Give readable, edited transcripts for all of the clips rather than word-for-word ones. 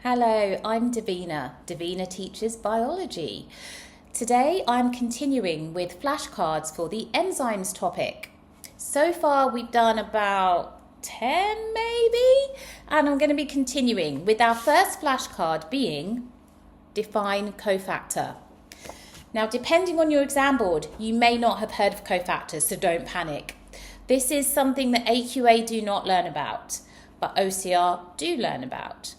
Hello, I'm Davina. Davina teaches biology. Today I'm continuing with flashcards for the enzymes topic. So far we've done about 10 maybe, and I'm going to be continuing with our first flashcard being define cofactor. Now, depending on your exam board, you may not have heard of cofactors, so don't panic. This is something that AQA do not learn about, but OCR do learn about.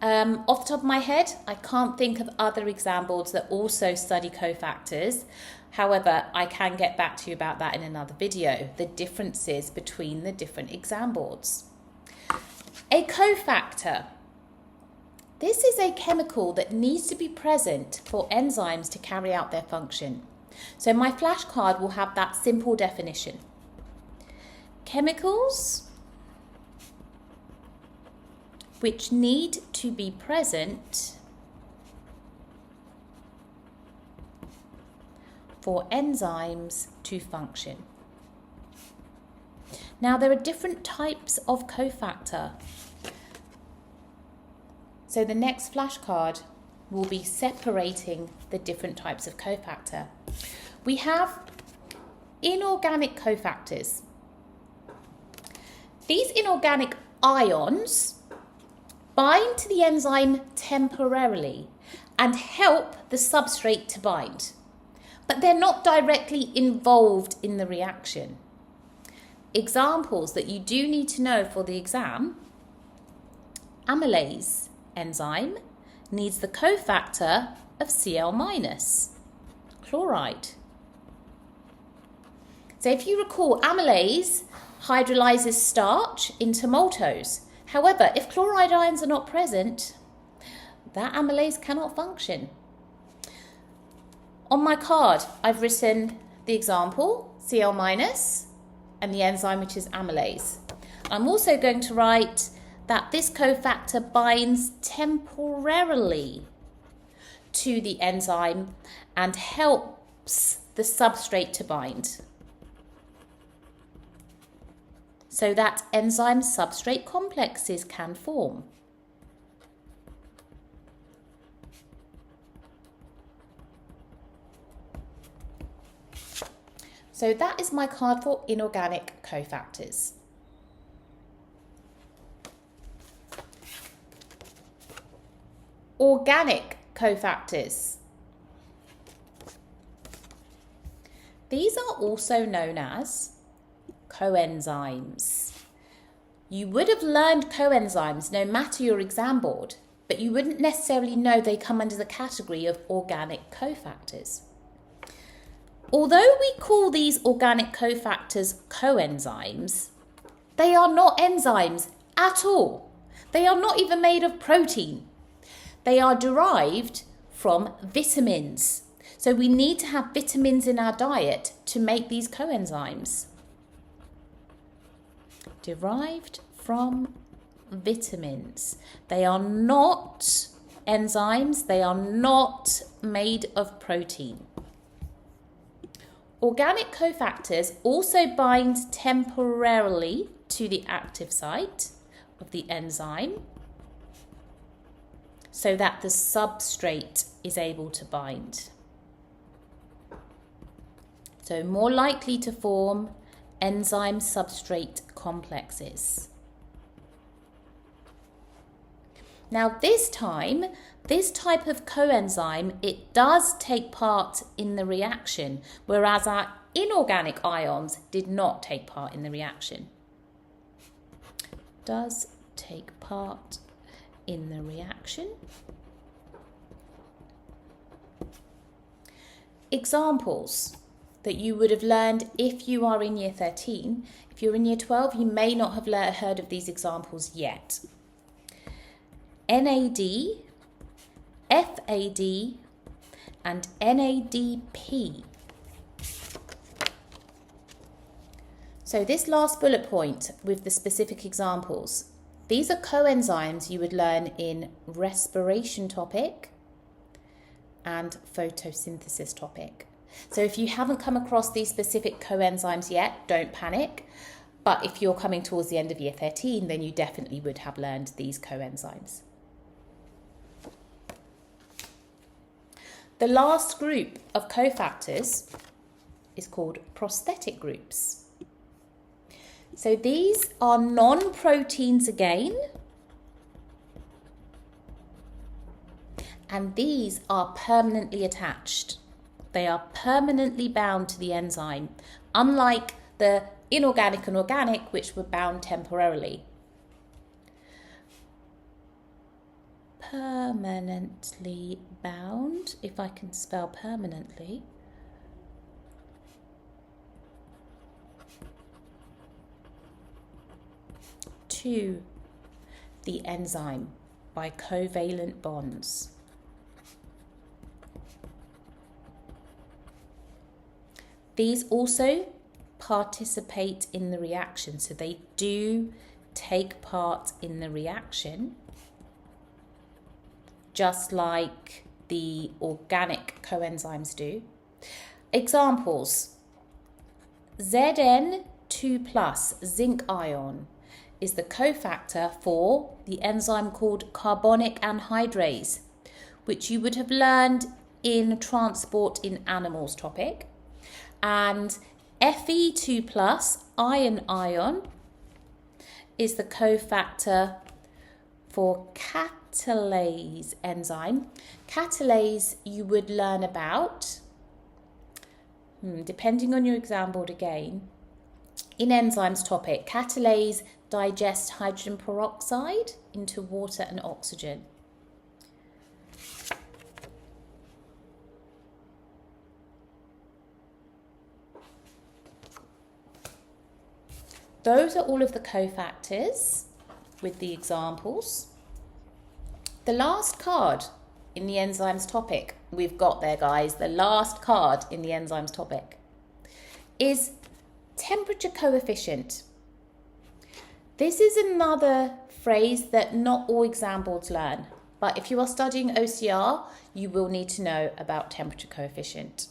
Off the top of my head, I can't think of other exam boards that also study cofactors. However, I can get back to you about that in another video, the differences between the different exam boards. A cofactor. This is a chemical that needs to be present for enzymes to carry out their function. So my flashcard will have that simple definition. Chemicals which need to be present for enzymes to function. Now, there are different types of cofactor. So the next flashcard will be separating the different types of cofactor. We have inorganic cofactors. These inorganic ions bind to the enzyme temporarily and help the substrate to bind, but they're not directly involved in the reaction. Examples that you do need to know for the exam: amylase enzyme needs the cofactor of Cl-, chloride. So if you recall, amylase hydrolyzes starch into maltose. However, if chloride ions are not present, that amylase cannot function. On my card, I've written the example, Cl- and the enzyme, which is amylase. I'm also going to write that this cofactor binds temporarily to the enzyme and helps the substrate to bind, so that enzyme substrate complexes can form. So that is my card for inorganic cofactors. Organic cofactors. These are also known as coenzymes. You would have learned coenzymes no matter your exam board, but you wouldn't necessarily know they come under the category of organic cofactors. Although we call these organic cofactors coenzymes, they are not enzymes at all. They are not even made of protein. They are derived from vitamins. So we need to have vitamins in our diet to make these coenzymes. Derived from vitamins. They are not enzymes. They are not made of protein. Organic cofactors also bind temporarily to the active site of the enzyme so that the substrate is able to bind. So more likely to form enzyme substrate complexes. Now this type of coenzyme, it does take part in the reaction, whereas our inorganic ions did not take part in the reaction. Does take part in the reaction. Examples that you would have learned if you are in year 13. If you're in year 12, you may not have heard of these examples yet. NAD, FAD, and NADP. So this last bullet point with the specific examples, these are coenzymes you would learn in respiration topic and photosynthesis topic. So if you haven't come across these specific coenzymes yet, don't panic. But if you're coming towards the end of year 13, then you definitely would have learned these coenzymes. The last group of cofactors is called prosthetic groups. So these are non-proteins again, and these are permanently attached. They are permanently bound to the enzyme, unlike the inorganic and organic, which were bound temporarily. Permanently bound, if I can spell permanently. To the enzyme by covalent bonds. These also participate in the reaction, so they do take part in the reaction, just like the organic coenzymes do. Examples: Zn2+ zinc ion is the cofactor for the enzyme called carbonic anhydrase, which you would have learned in transport in animals topic. And Fe2+ iron is the cofactor for catalase enzyme. Catalase you would learn about, depending on your exam board again, in enzymes topic. Catalase digests hydrogen peroxide into water and oxygen. Those are all of the cofactors with the examples. The last card in the enzymes topic we've got there, guys, the last card in the enzymes topic is temperature coefficient. This is another phrase that not all exam boards learn, but if you are studying OCR, you will need to know about temperature coefficient.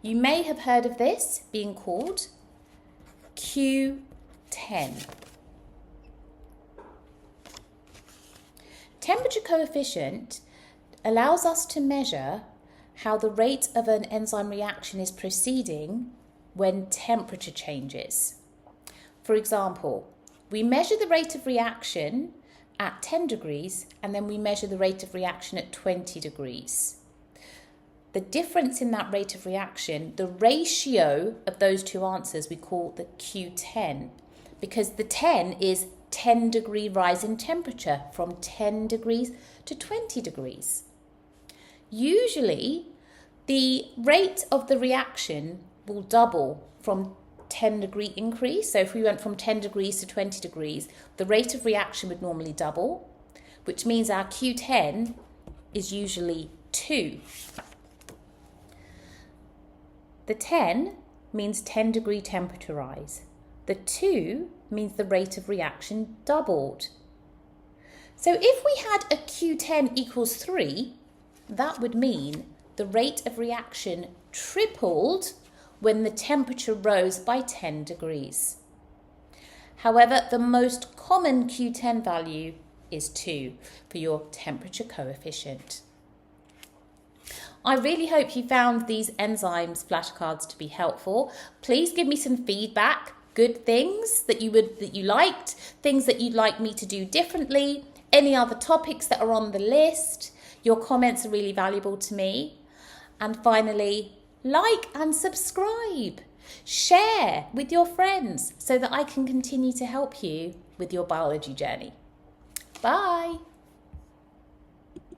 You may have heard of this being called Q10. Temperature coefficient allows us to measure how the rate of an enzyme reaction is proceeding when temperature changes. For example, we measure the rate of reaction at 10 degrees and then we measure the rate of reaction at 20 degrees. The difference in that rate of reaction, the ratio of those two answers, we call the Q10, because the 10 is 10-degree rise in temperature from 10 degrees to 20 degrees. Usually, the rate of the reaction will double from 10-degree increase. So if we went from 10 degrees to 20 degrees, the rate of reaction would normally double, which means our Q10 is usually 2. The 10 means 10-degree temperature rise. The 2 means the rate of reaction doubled. So if we had a Q10 equals 3, that would mean the rate of reaction tripled when the temperature rose by 10 degrees. However, the most common Q10 value is 2 for your temperature coefficient. I really hope you found these enzymes flashcards to be helpful. Please give me some feedback, good things that you liked, things that you'd like me to do differently, any other topics that are on the list. Your comments are really valuable to me. And finally, like and subscribe. Share with your friends so that I can continue to help you with your biology journey. Bye.